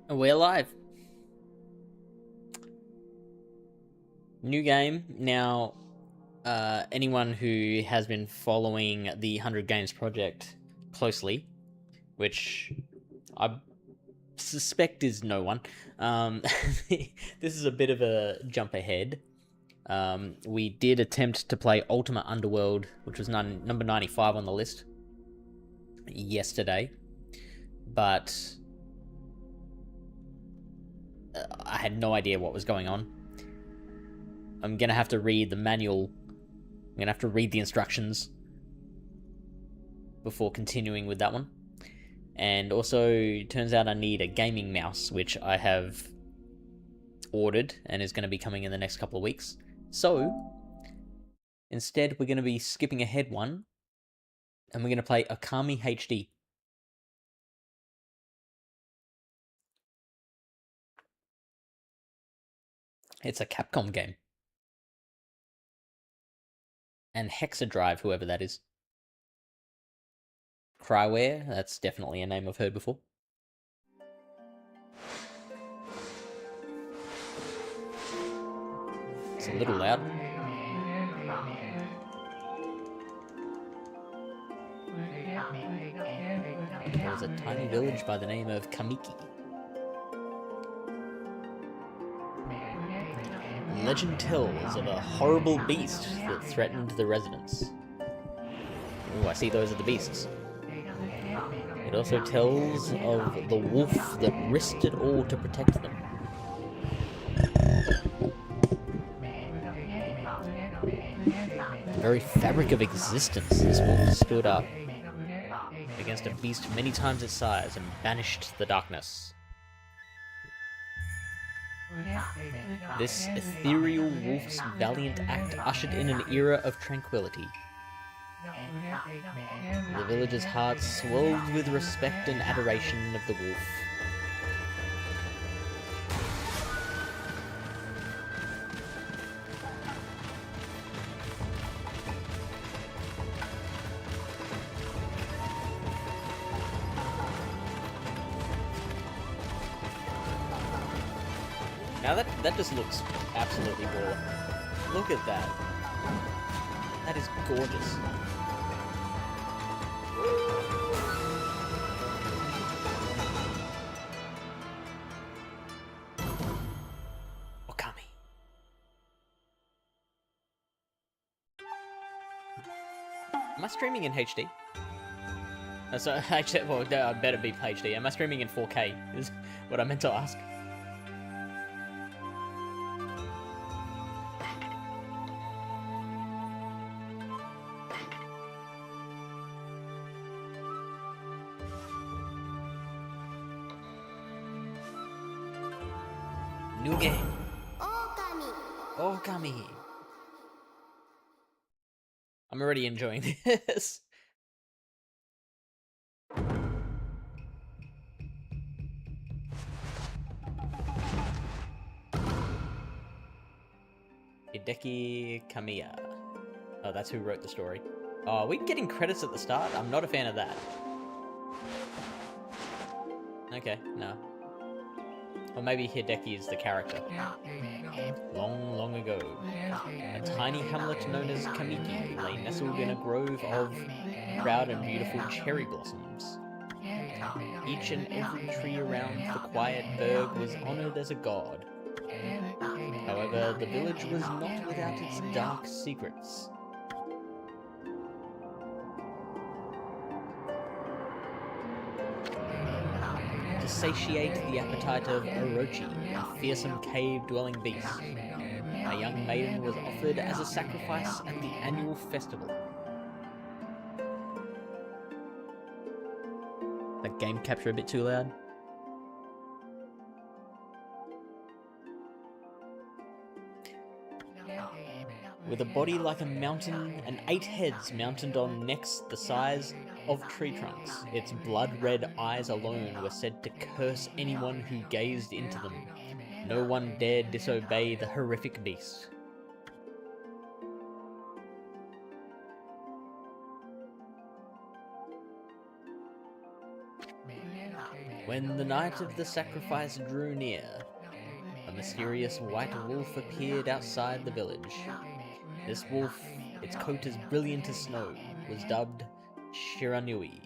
We're live. New game. Now, anyone who has been following the 100 Games project closely, which I suspect is no one, this is a bit of a jump ahead. We did attempt to play Ultima Underworld, which was number 95 on the list, yesterday, but I had no idea what was going on. I'm gonna have to read the manual. I'm gonna have to read the instructions before continuing with that one. And also, turns out I need a gaming mouse, which I have ordered and is going to be coming in the next couple of weeks. So, instead, we're going to be skipping ahead one, and we're going to play Ōkami HD. It's a Capcom game. And Hexadrive, whoever that is. Cryware, that's definitely a name I've heard before. It's a little loud. There was a tiny village by the name of Kamiki. Legend tells of a horrible beast that threatened the residents. Oh, I see those are the beasts. It also tells of the wolf that risked it all to protect them. The very fabric of existence, this wolf stood up against a beast many times its size and banished the darkness. This ethereal wolf's valiant act ushered in an era of tranquility. The villagers' hearts swelled with respect and adoration of the wolf. Now that just looks absolutely raw. Look at that. That is gorgeous. Ōkami. Am I streaming in HD? So, well, I better be HD. Am I streaming in 4K? Is what I meant to ask. New game. Ōkami. Ōkami. I'm already enjoying this. Hideki Kamiya. Oh, that's who wrote the story. Oh, are we getting credits at the start? I'm not a fan of that. Okay, no. Or maybe Hideki is the character. Long, long ago, a tiny hamlet known as Kamiki lay nestled in a grove of proud and beautiful cherry blossoms. Each and every tree around the quiet burg was honored as a god. However, the village was not without its dark secrets. To satiate the appetite of Orochi, a fearsome cave-dwelling beast, a young maiden was offered as a sacrifice at the annual festival. That game capture a bit too loud? With a body like a mountain and 8 heads mounted on necks the size of tree trunks, its blood-red eyes alone were said to curse anyone who gazed into them. No one dared disobey the horrific beast. When the night of the sacrifice drew near, a mysterious white wolf appeared outside the village. This wolf, its coat as brilliant as snow, was dubbed Shiranui.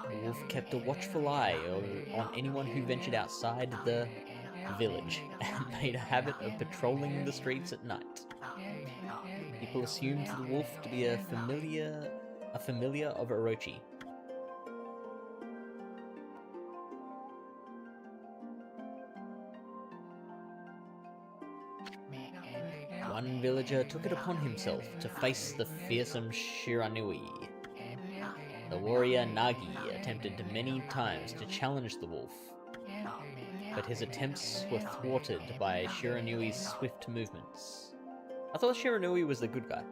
The wolf kept a watchful eye on anyone who ventured outside the village and made a habit of patrolling the streets at night. People assumed the wolf to be a familiar of Orochi. One villager took it upon himself to face the fearsome Shiranui. The warrior Nagi attempted many times to challenge the wolf, but his attempts were thwarted by Shiranui's swift movements. I thought Shiranui was the good guy.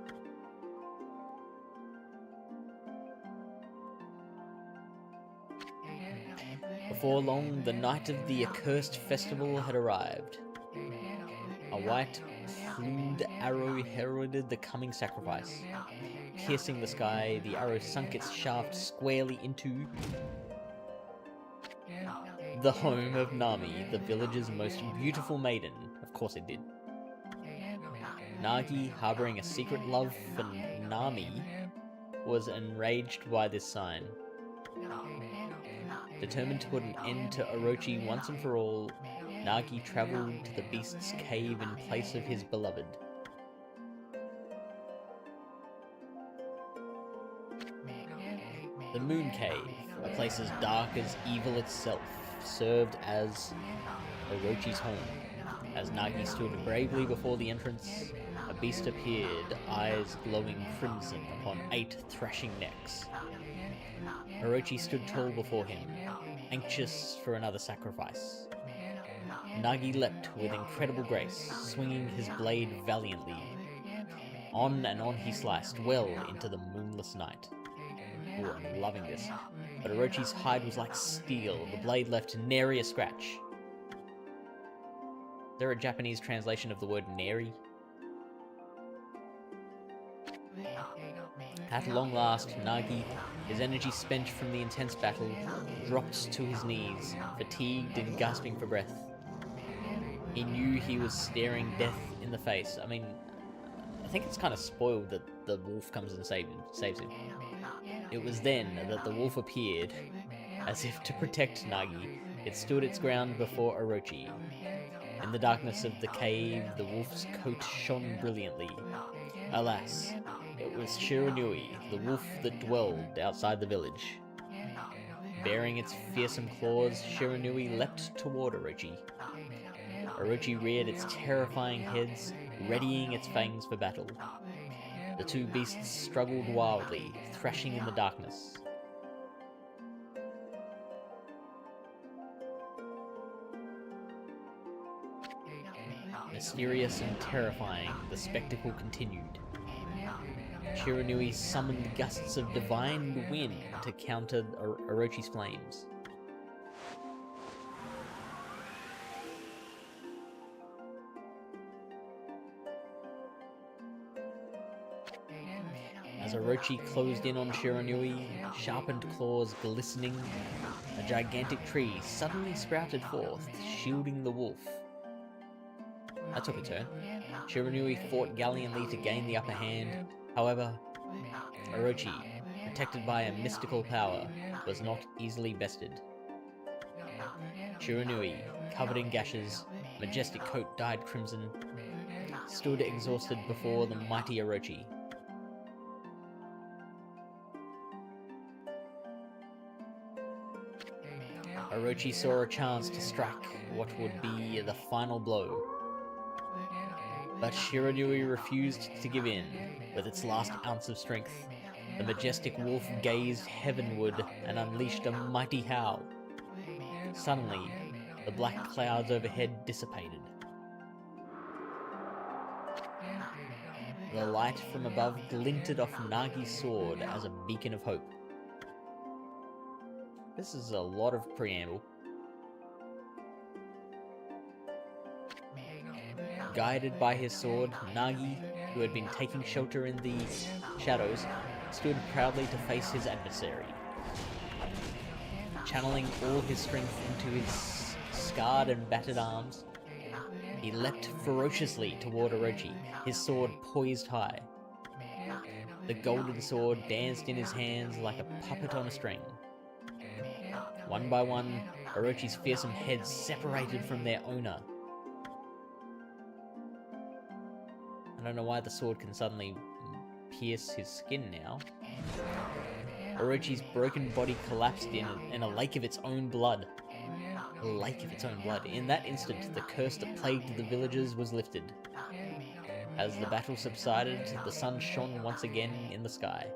Before long, the night of the accursed festival had arrived. A white, plumed arrow heralded the coming sacrifice. Piercing the sky, the arrow sunk its shaft squarely into the home of Nami, the village's most beautiful maiden. Of course it did. Nagi, harboring a secret love for Nami, was enraged by this sign. Determined to put an end to Orochi once and for all, Nagi travelled to the beast's cave in place of his beloved. The Moon Cave, a place as dark as evil itself, served as Orochi's home. As Nagi stood bravely before the entrance, a beast appeared, eyes glowing crimson upon 8 thrashing necks. Orochi stood tall before him, anxious for another sacrifice. Nagi leapt with incredible grace, swinging his blade valiantly. On and on he sliced, well into the moonless night. Ooh, I'm loving this. But Orochi's hide was like steel, the blade left nary a scratch. Is there a Japanese translation of the word nary? At long last, Nagi, his energy spent from the intense battle, dropped to his knees, fatigued and gasping for breath. He knew he was staring death in the face. I mean, I think it's kind of spoiled that the wolf comes and saves him. It was then that the wolf appeared, as if to protect Nagi. It stood its ground before Orochi. In the darkness of the cave, the wolf's coat shone brilliantly. Alas, it was Shiranui, the wolf that dwelled outside the village. Baring its fearsome claws, Shiranui leapt toward Orochi. Orochi reared its terrifying heads, readying its fangs for battle. The two beasts struggled wildly, thrashing in the darkness. Mysterious and terrifying, the spectacle continued. Shiranui summoned gusts of divine wind to counter Orochi's flames. As Orochi closed in on Shiranui, sharpened claws glistening, a gigantic tree suddenly sprouted forth, shielding the wolf. That took a turn. Shiranui fought gallantly to gain the upper hand. However, Orochi, protected by a mystical power, was not easily bested. Shiranui, covered in gashes, majestic coat dyed crimson, stood exhausted before the mighty Orochi. Orochi saw a chance to strike what would be the final blow. But Shiranui refused to give in. With its last ounce of strength, the majestic wolf gazed heavenward and unleashed a mighty howl. Suddenly, the black clouds overhead dissipated. The light from above glinted off Nagi's sword as a beacon of hope. This is a lot of preamble. Guided by his sword, Nagi, who had been taking shelter in the shadows, stood proudly to face his adversary. Channeling all his strength into his scarred and battered arms, he leapt ferociously toward Orochi, his sword poised high. The golden sword danced in his hands like a puppet on a string. One by one, Orochi's fearsome heads separated from their owner. I don't know why the sword can suddenly pierce his skin now. Orochi's broken body collapsed in a lake of its own blood. A lake of its own blood. In that instant, the curse that plagued the villagers was lifted. As the battle subsided, the sun shone once again in the sky.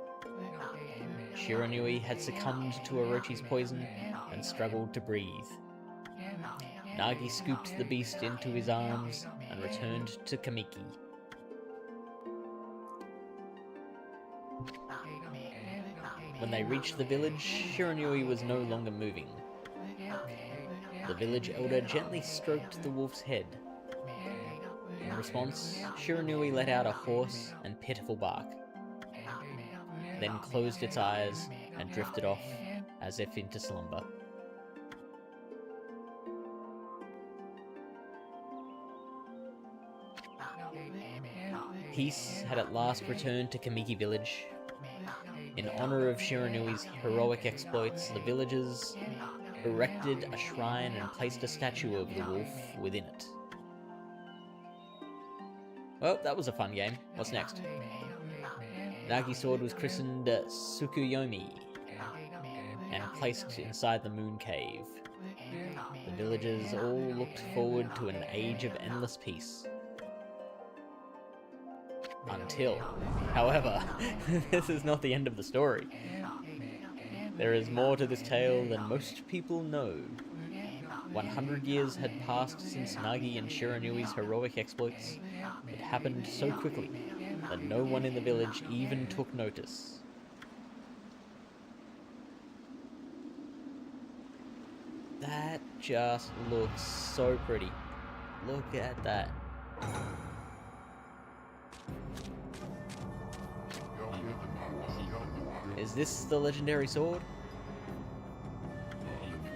Shiranui had succumbed to Orochi's poison and struggled to breathe. Nagi scooped the beast into his arms and returned to Kamiki. When they reached the village, Shiranui was no longer moving. The village elder gently stroked the wolf's head. In response, Shiranui let out a hoarse and pitiful bark, then closed its eyes and drifted off as if into slumber. Peace had at last returned to Kamiki village. In honor of Shiranui's heroic exploits, the villagers erected a shrine and placed a statue of the wolf within it. Well, that was a fun game. What's next? Nagi's sword was christened Tsukuyomi and placed inside the moon cave. The villagers all looked forward to an age of endless peace. Until, however, this is not the end of the story. There is more to this tale than most people know. 100 years had passed since Nagi and Shiranui's heroic exploits. It happened so quickly that no one in the village even took notice. That just looks so pretty. Look at that. Is this the legendary sword?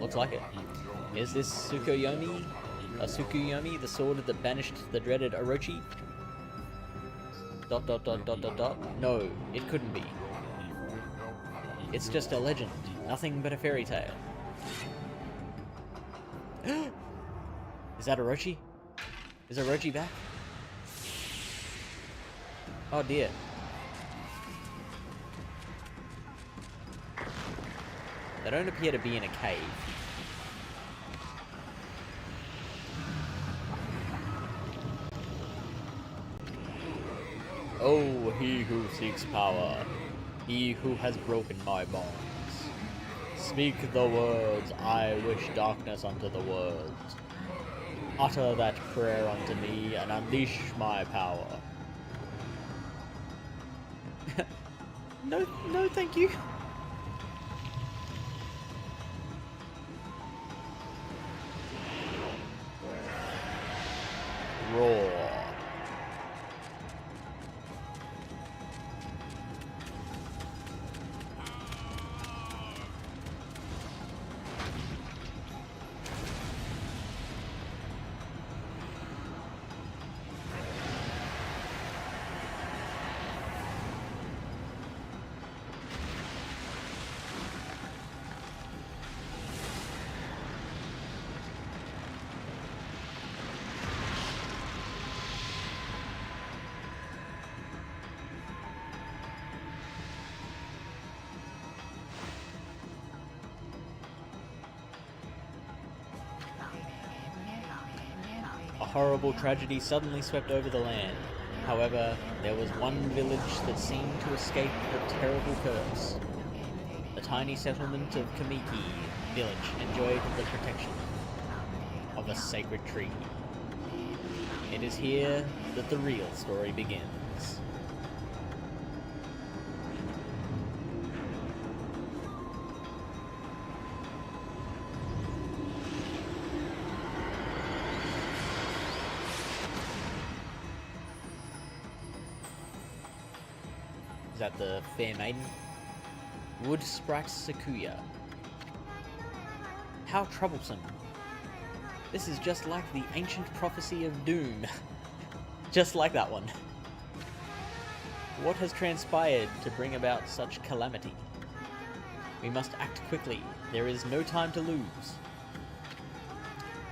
Looks like it. Is this Tsukuyomi? Tsukuyomi, the sword that banished the dreaded Orochi? ... No, it couldn't be. It's just a legend, nothing but a fairy tale. Is that Orochi? Is Orochi back? Oh dear. They don't appear to be in a cave. Oh, he who seeks power, he who has broken my bonds. Speak the words, I wish darkness unto the world. Utter that prayer unto me, and unleash my power. No, thank you. Roar. A horrible tragedy suddenly swept over the land. However, there was one village that seemed to escape the terrible curse. The tiny settlement of Kamiki village enjoyed the protection of a sacred tree. It is here that the real story begins. Is that the Fair Maiden? Wood Sprite Sakuya. How troublesome. This is just like the ancient prophecy of doom. Just like that one. What has transpired to bring about such calamity? We must act quickly. There is no time to lose.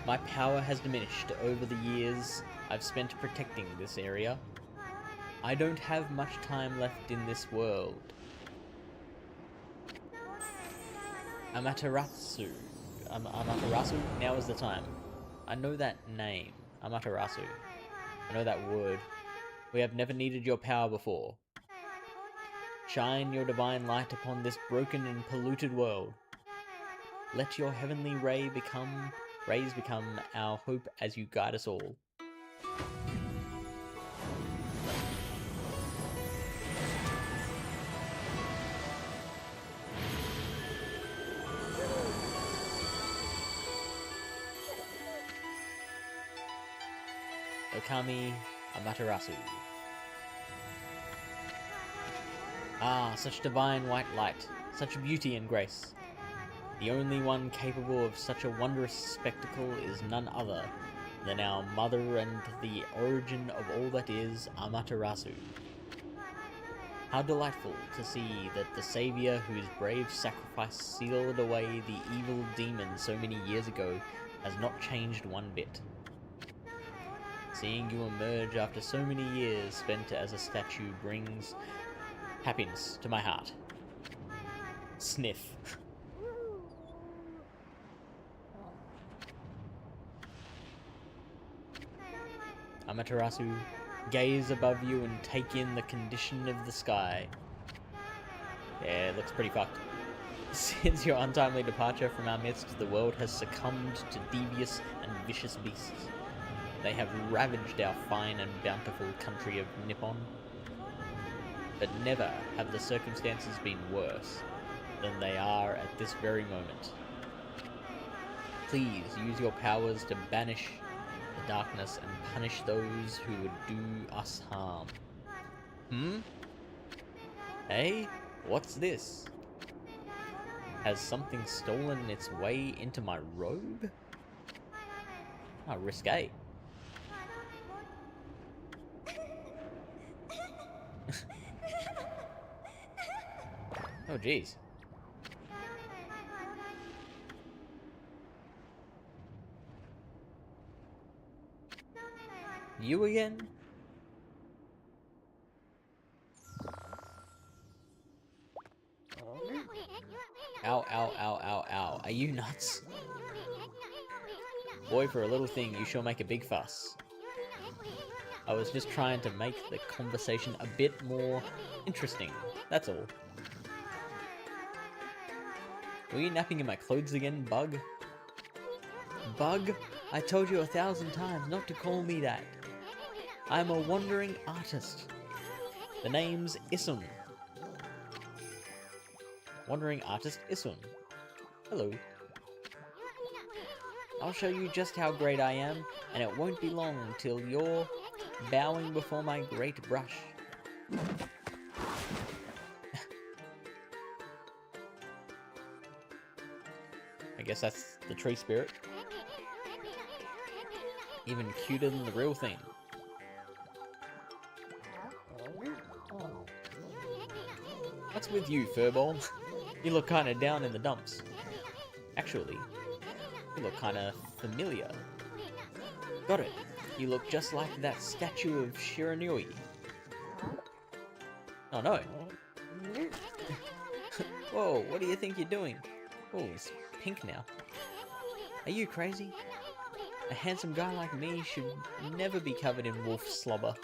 My power has diminished over the years I've spent protecting this area. I don't have much time left in this world. Amaterasu. Amaterasu? Now is the time. I know that name. Amaterasu. I know that word. We have never needed your power before. Shine your divine light upon this broken and polluted world. Let your heavenly rays become our hope as you guide us all. Ōkami Amaterasu. Ah, such divine white light, such beauty and grace. The only one capable of such a wondrous spectacle is none other than our mother and the origin of all that is, Amaterasu. How delightful to see that the saviour whose brave sacrifice sealed away the evil demon so many years ago has not changed one bit. Seeing you emerge after so many years spent as a statue brings happiness to my heart. Sniff. Amaterasu, gaze above you and take in the condition of the sky. Yeah, it looks pretty fucked. Since your untimely departure from our midst, the world has succumbed to devious and vicious beasts. They have ravaged our fine and bountiful country of Nippon. But never have the circumstances been worse than they are at this very moment. Please use your powers to banish the darkness and punish those who would do us harm. Hey? What's this? Has something stolen its way into my robe? Ah, risque. Oh, jeez. You again? Ow, ow, ow, ow, ow. Are you nuts? Boy, for a little thing, you sure make a big fuss. I was just trying to make the conversation a bit more interesting, that's all. Were you napping in my clothes again, Bug? Bug? I told you 1,000 times not to call me that. I'm a wandering artist. The name's Isun. Wandering artist Isun. Hello. I'll show you just how great I am, and it won't be long till you're bowing before my great brush. I guess that's the tree spirit. Even cuter than the real thing. What's with you, furball? You look kinda down in the dumps. Actually, you look kinda familiar. Got it. You look just like that statue of Shiranui. Oh no. Whoa, what do you think you're doing? Oh, it's pink now. Are you crazy? A handsome guy like me should never be covered in wolf slobber.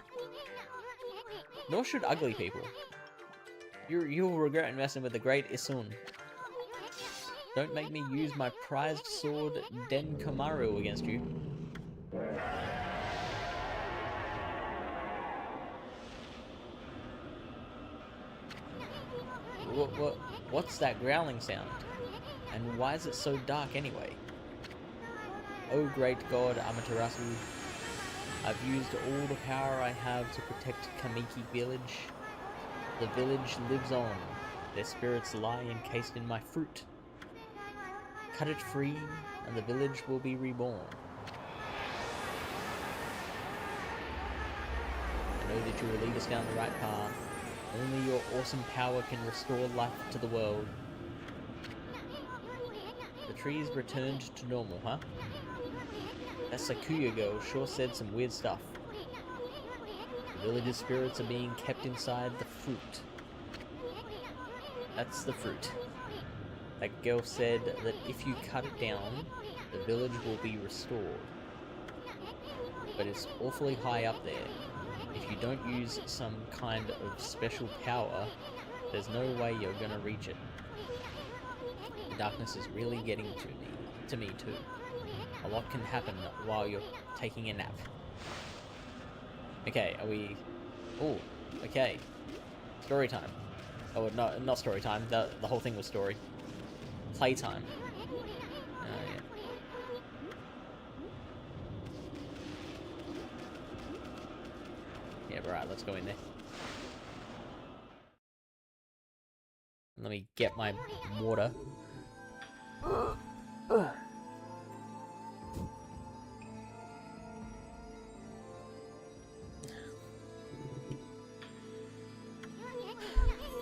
Nor should ugly people. You'll regret messing with the great Isun. Don't make me use my prized sword Den Kamaru against you. What's that growling sound? And why is it so dark anyway? Oh great god Amaterasu, I've used all the power I have to protect Kamiki village. The village lives on. Their spirits lie encased in my fruit. Cut it free, and the village will be reborn. I know that you will lead us down the right path. Only your awesome power can restore life to the world. The trees returned to normal, huh? That Sakuya girl sure said some weird stuff. The village's spirits are being kept inside the fruit. That's the fruit. That girl said that if you cut it down, the village will be restored. But it's awfully high up there. If you don't use some kind of special power, there's no way you're gonna reach it. The darkness is really getting to me too. A lot can happen while you're taking a nap. Okay, are we... Oh, okay. Story time. Oh, no, not story time. The whole thing was story. Playtime. Oh, yeah. Yeah, right, let's go in there. Let me get my water.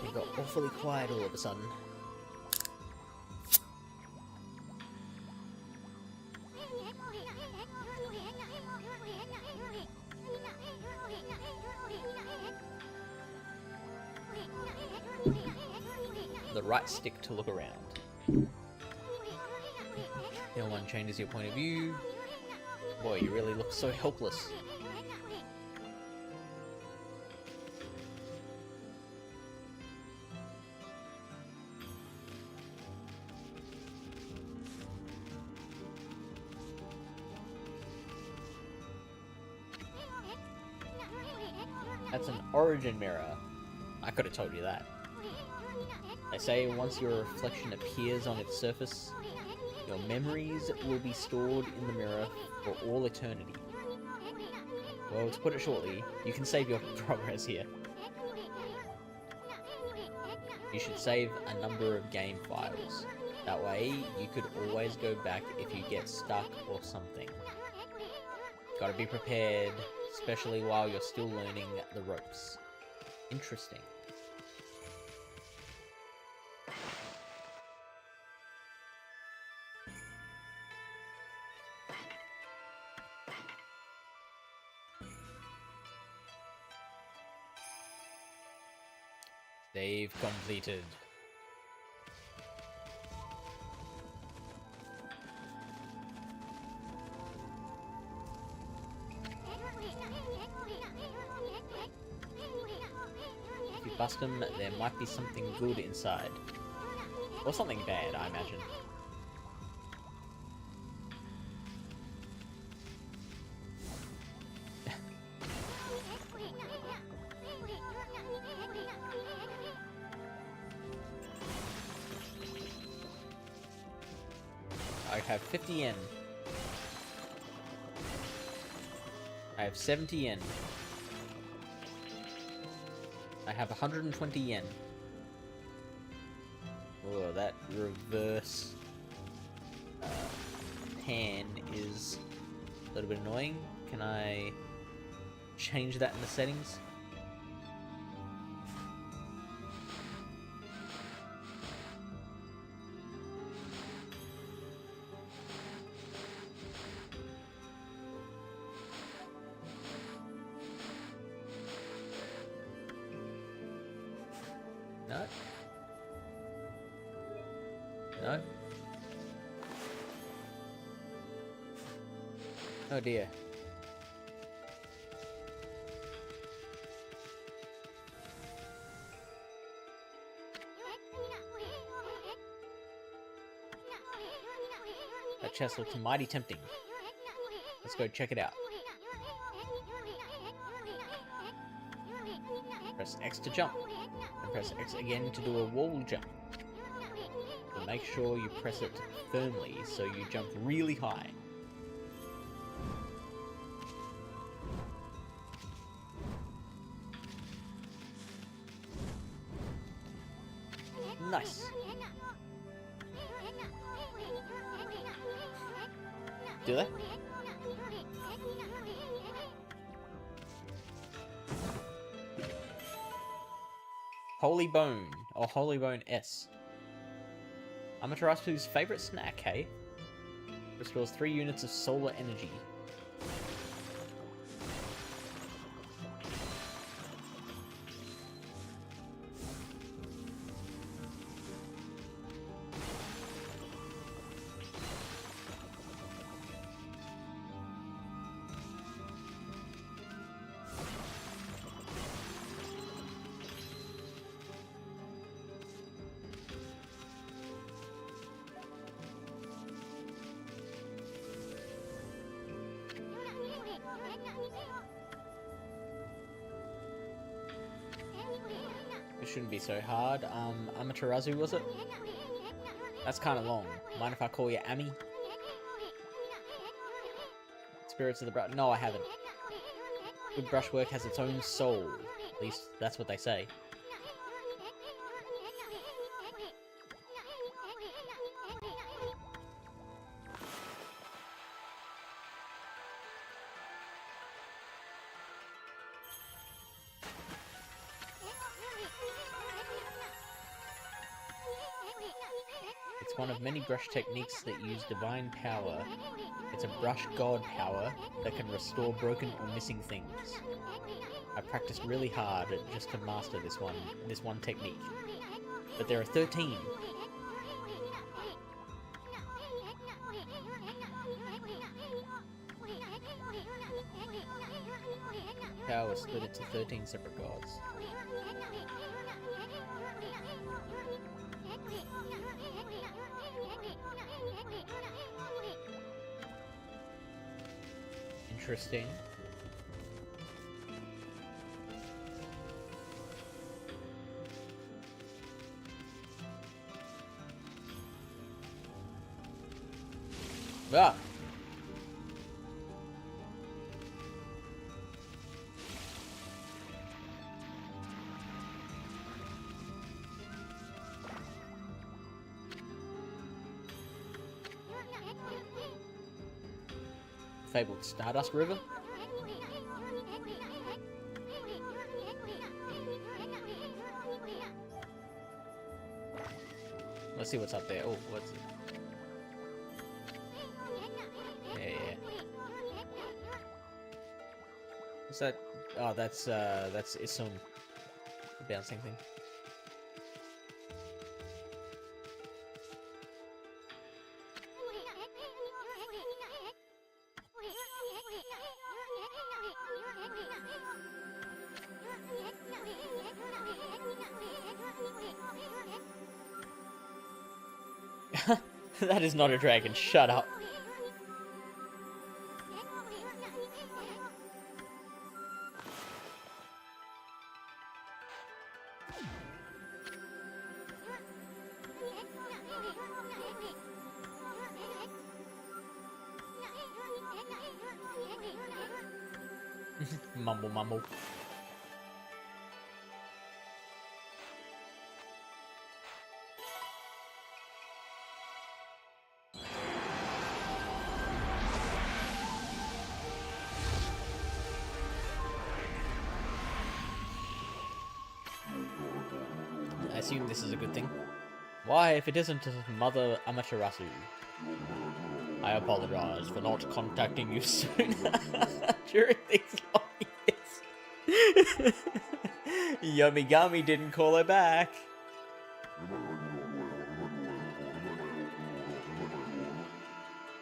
It got awfully quiet all of a sudden. The right stick to look around. No one changes your point of view. Boy, you really look so helpless. That's an origin mirror. I could have told you that. They say once your reflection appears on its surface, your memories will be stored in the mirror for all eternity. Well, to put it shortly, you can save your progress here. You should save a number of game files. That way, you could always go back if you get stuck or something. Gotta be prepared, especially while you're still learning the ropes. Interesting. Save completed. If you bust them, there might be something good inside. Or something bad, I imagine. I have 50 yen. I have 70 yen. I have 120 yen. Oh, that reverse pan is a little bit annoying. Can I change that in the settings? No? No? Oh dear. That chest looks mighty tempting. Let's go check it out. Press X to jump, and press X again to do a wall jump. But make sure you press it firmly so you jump really high. Nice. Do they? Holy Bone, or Holy Bone S. Amaterasu's favorite snack, hey? Restores 3 units of solar energy. It shouldn't be so hard. Amaterasu, was it? That's kind of long. Mind if I call you Ami? Spirits of the brush. No, I haven't. Good brushwork has its own soul. At least, that's what they say. It's one of many brush techniques that use divine power. It's a brush god power that can restore broken or missing things. I practiced really hard just to master this one technique. But there are 13. Power was split into 13 separate gods. Interesting. Ah! Fabled Stardust River? Let's see what's up there. Oh, what's it? Yeah. What's that? Oh, that's Isum. The bouncing thing. That is not a dragon, shut up. Mumble mumble. I assume this is a good thing. Why, if it isn't Mother Amaterasu? I apologize for not contacting you soon during these long years. Yomigami didn't call her back.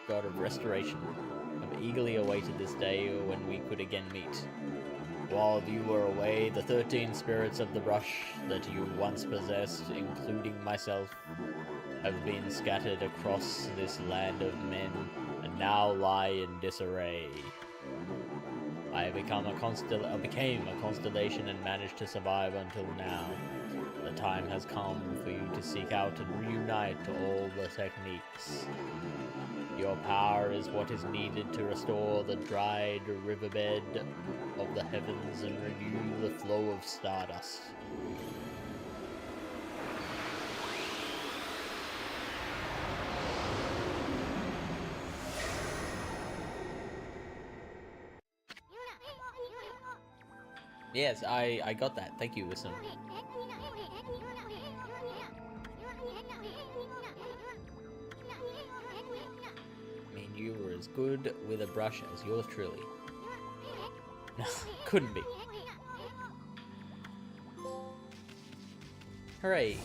God of Restoration, I've eagerly awaited this day when we could again meet. While you were away, the 13 spirits of the brush that you once possessed, including myself, have been scattered across this land of men, and now lie in disarray. I became a constellation and managed to survive until now. The time has come for you to seek out and reunite all the techniques. Your power is what is needed to restore the dried riverbed of the heavens and renew the flow of stardust. Yes, I got that. Thank you, Wisdom. I mean, you were as good with a brush as yours truly. No, couldn't be. Hooray!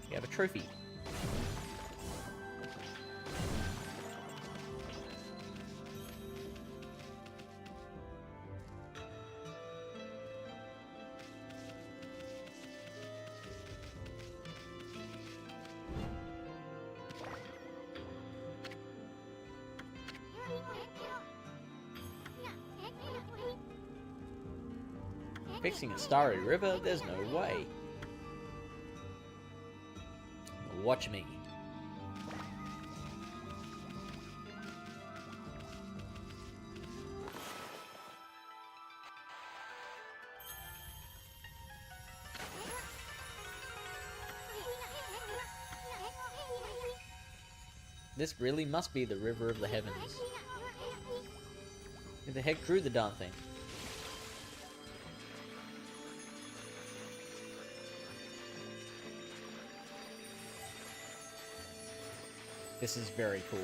We have a trophy. Fixing a starry river? There's no way. Watch me. This really must be the River of the Heavens. Who the heck drew the darn thing? This is very cool.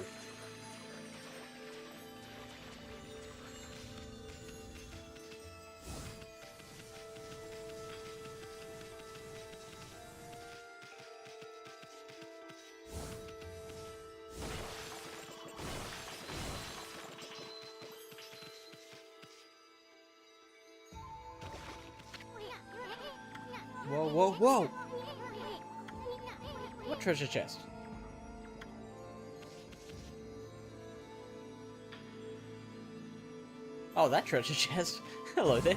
Whoa, whoa, whoa! What treasure chest? Oh, that treasure chest. Hello there.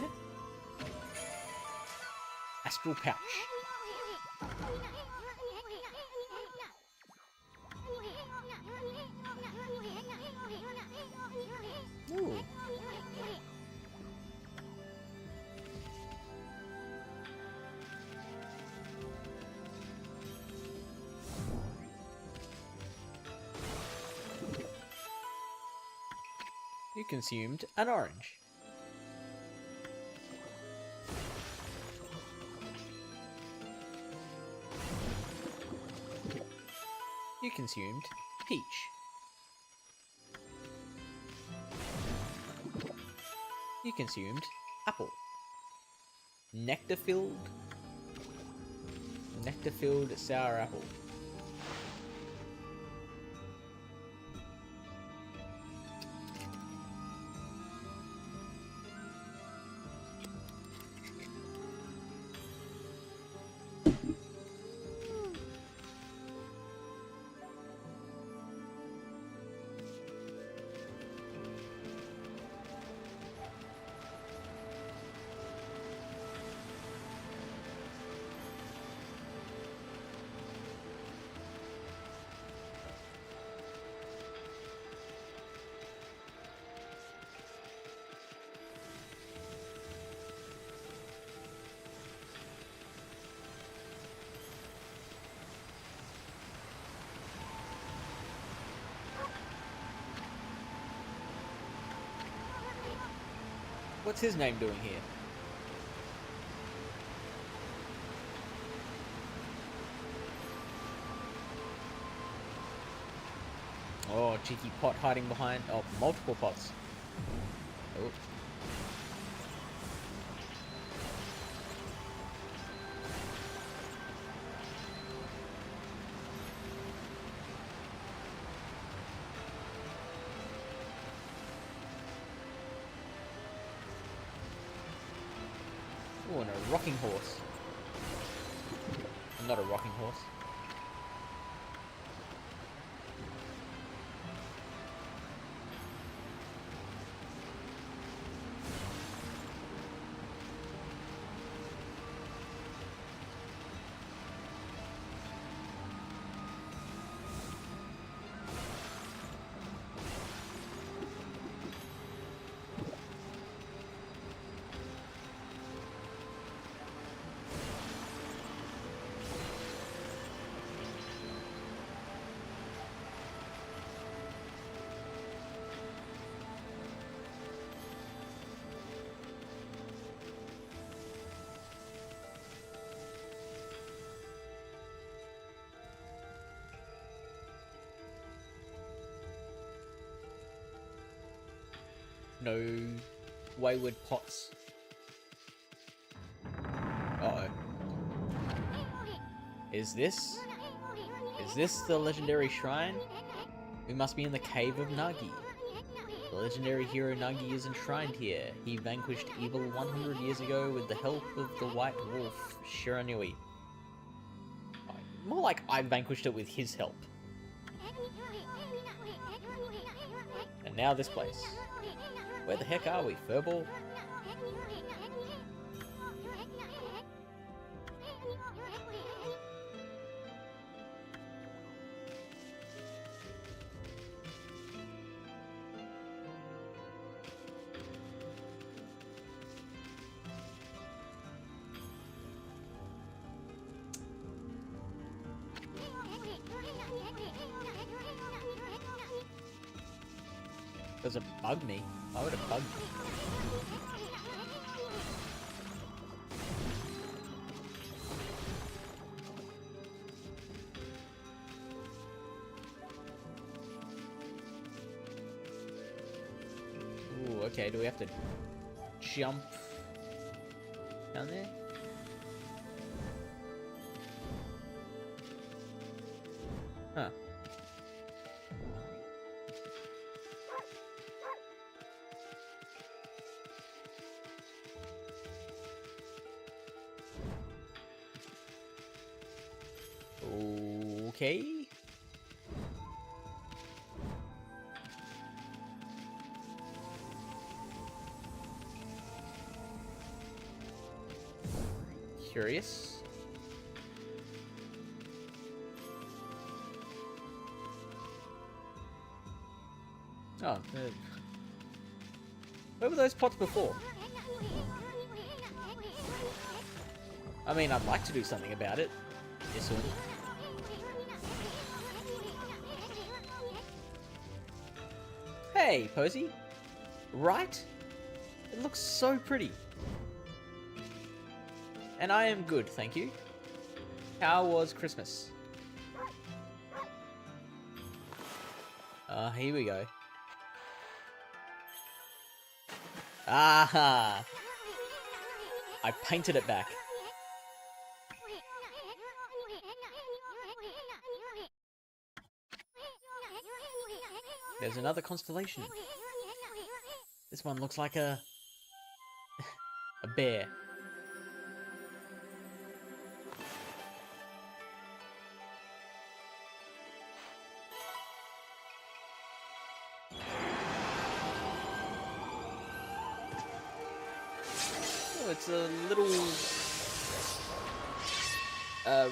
Astral pouch. Ooh. You consumed an orange. You consumed peach. You consumed apple. Nectar-filled sour apple. What's his name doing here? Oh, cheeky pot hiding behind... Oh, multiple pots. Oh. Oh, and a rocking horse. Not a rocking horse. No wayward pots. Uh-oh. Is this the legendary shrine? We must be in the cave of Nagi. The legendary hero Nagi is enshrined here. He vanquished evil 100 years ago with the help of the white wolf, Shiranui. More like I vanquished it with his help. And now this place. Where the heck are we, Furball? Does it bug me? Why would it bug me? Ooh, okay, do we have to jump down there? Huh. Okay. Curious. Oh, where were those pots before? I mean, I'd like to do something about it. Yes, sir. Hey, Posy. Right? It looks so pretty. And I am good, thank you. How was Christmas? Here we go. Aha! I painted it back. There's another constellation. This one looks like a bear. Oh, it's a little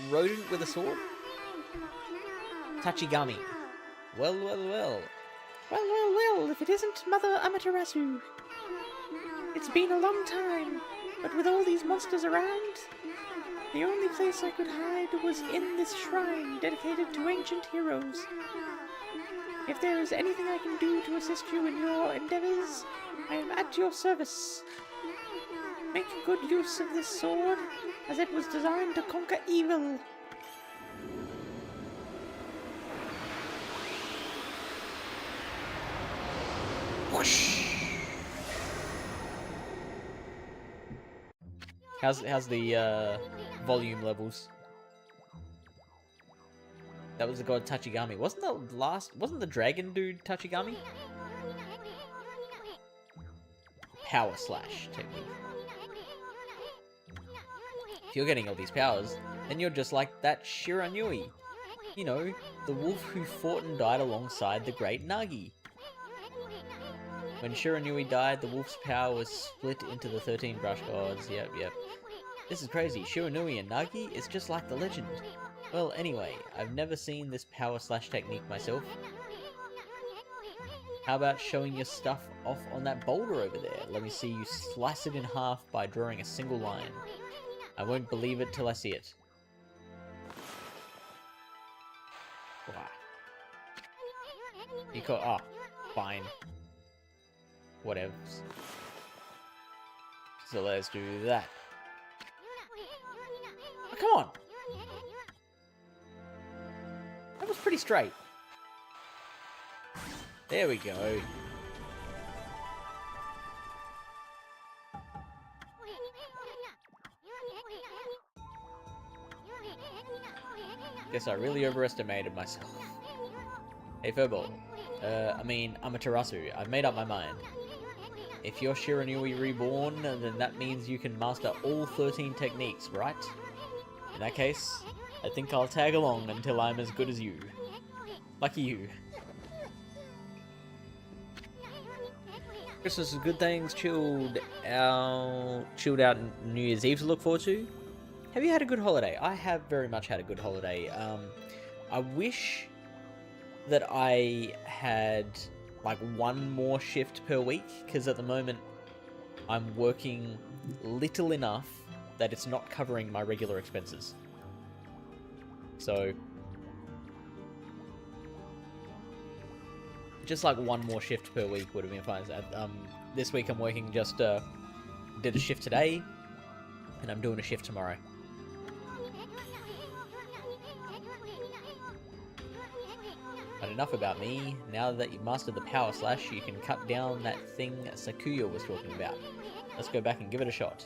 rodent with a sword. Tachigami. Well, well, well. Well, well, well, if it isn't Mother Amaterasu. It's been a long time, but with all these monsters around, the only place I could hide was in this shrine dedicated to ancient heroes. If there is anything I can do to assist you in your endeavors, I am at your service. Make good use of this sword, as it was designed to conquer evil. Whoosh. How's the volume levels? That was the god Tachigami. Wasn't the dragon dude Tachigami? Power slash technique. If you're getting all these powers, then you're just like that Shiranui. You know, the wolf who fought and died alongside the great Nagi. When Shiranui died, the wolf's power was split into the 13 brush gods. Yep. This is crazy. Shiranui and Nagi is just like the legend. Well, anyway, I've never seen this power slash technique myself. How about showing your stuff off on that boulder over there? Let me see you slice it in half by drawing a single line. I won't believe it till I see it. Wow. You call— oh, fine. Whatevs. So let's do that. Oh, come on! That was pretty straight. There we go. Guess I really overestimated myself. Hey Furball. Amaterasu, I've made up my mind. If you're Shiranui Reborn, then that means you can master all 13 techniques, right? In that case, I think I'll tag along until I'm as good as you. Lucky you. Christmas is good things, chilled out New Year's Eve to look forward to. Have you had a good holiday? I have very much had a good holiday. I wish that I had like one more shift per week, because at the moment I'm working little enough that it's not covering my regular expenses. So just like one more shift per week would have been fine. This week I'm working did a shift today, and I'm doing a shift tomorrow. But enough about me. Now that you've mastered the power slash, you can cut down that thing Sakuya was talking about. Let's go back and give it a shot.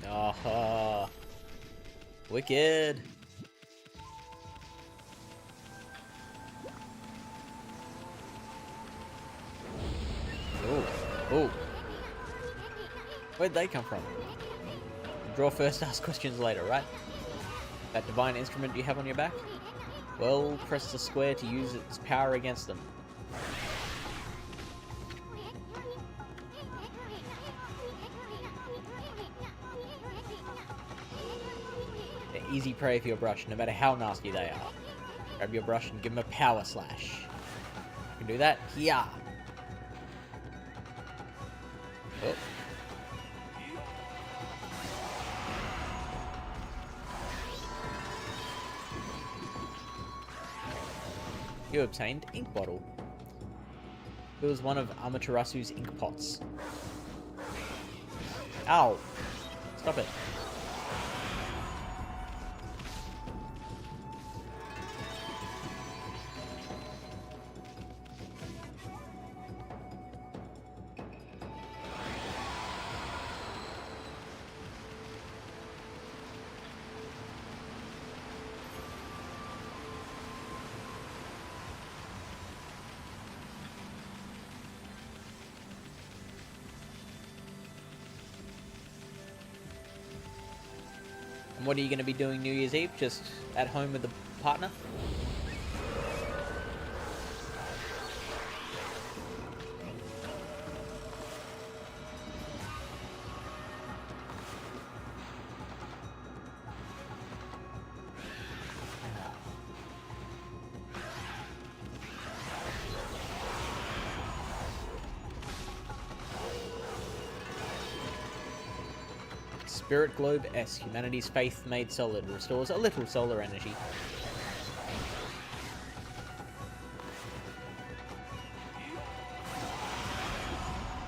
Aha! Wicked! Oh, oh! Where'd they come from? Draw first, ask questions later, right? That divine instrument you have on your back? Well, press the square to use its power against them. Easy prey for your brush, no matter how nasty they are. Grab your brush and give them a power slash. You can do that here. Oh. You obtained ink bottle. It was one of Amaterasu's ink pots. Ow! Stop it. And what are you going to be doing New Year's Eve? Just at home with the partner? Spirit Globe S. Humanity's faith made solid. Restores a little solar energy.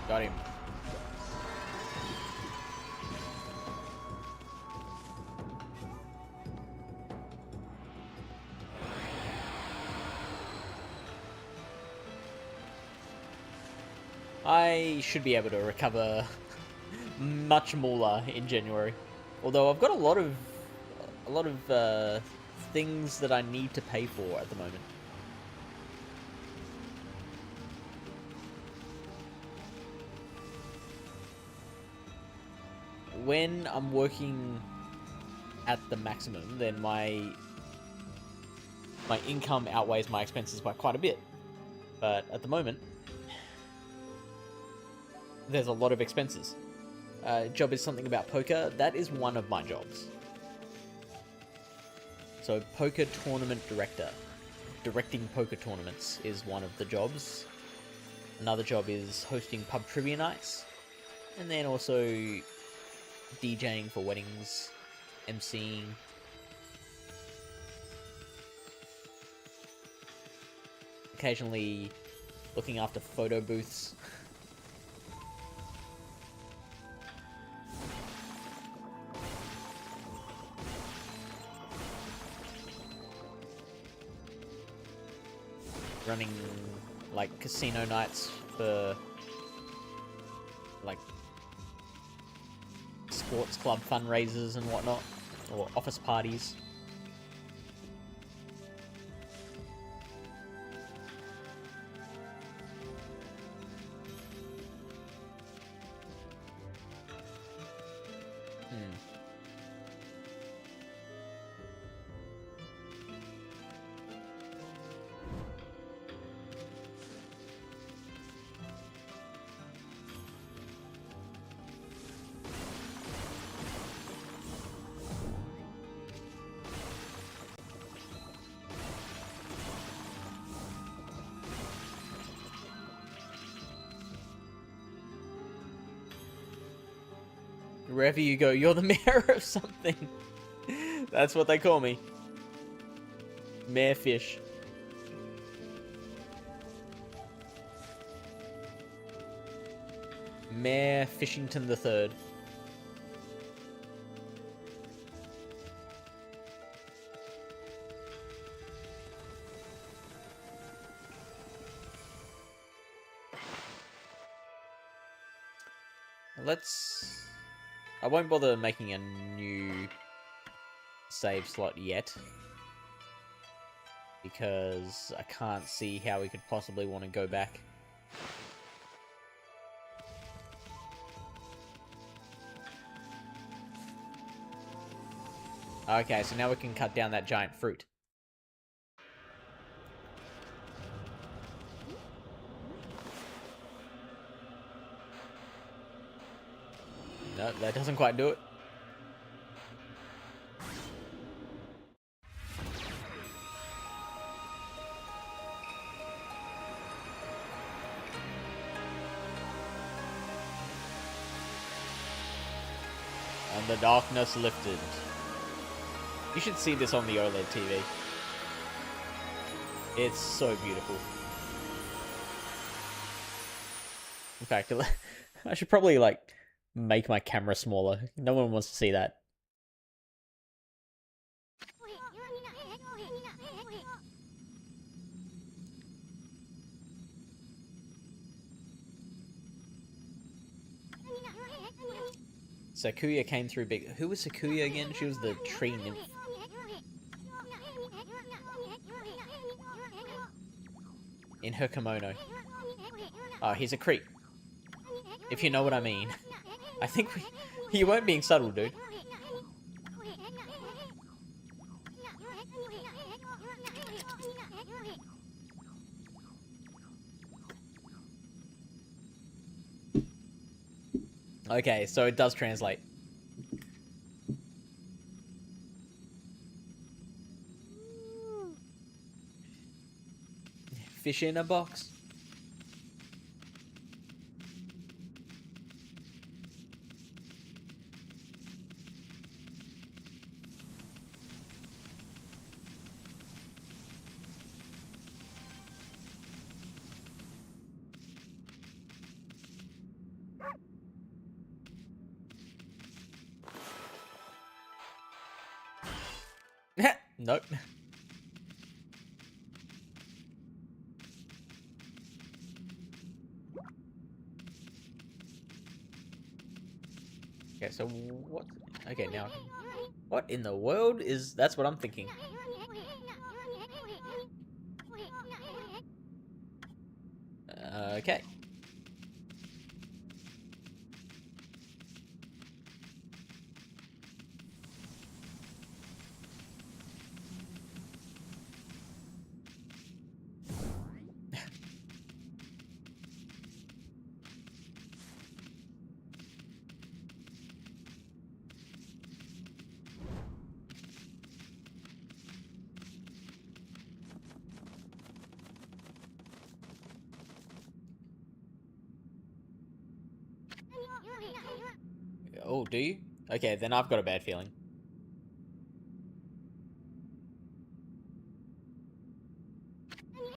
Got him. I should be able to recover much more in January. Although I've got a lot of things that I need to pay for at the moment. When I'm working at the maximum, then my income outweighs my expenses by quite a bit. But at the moment, there's a lot of expenses. Job is something about poker. That is one of my jobs. So poker tournament director. Directing poker tournaments is one of the jobs. Another job is hosting pub trivia nights. And then also DJing for weddings, MCing. Occasionally looking after photo booths. running like casino nights for like sports club fundraisers and whatnot, or office parties. Wherever you go, you're the mayor of something. That's what they call me. Mayor Fish. Mayor Fishington III. Let's... I won't bother making a new save slot yet, because I can't see how we could possibly want to go back. Okay, so now we can cut down that giant fruit. No, that doesn't quite do it. And the darkness lifted. You should see this on the OLED TV. It's so beautiful. In fact, I should probably, like, make my camera smaller. No one wants to see that. Sakuya came through big. Who was Sakuya again? She was the tree nymph. In her kimono. Oh, he's a creep. If you know what I mean. I think you weren't being subtle, dude. Okay, so it does translate. Fish in a box. Nope. Okay, so what? Okay, now. What in the world is... That's what I'm thinking. Okay. Oh, do you? Okay, then I've got a bad feeling.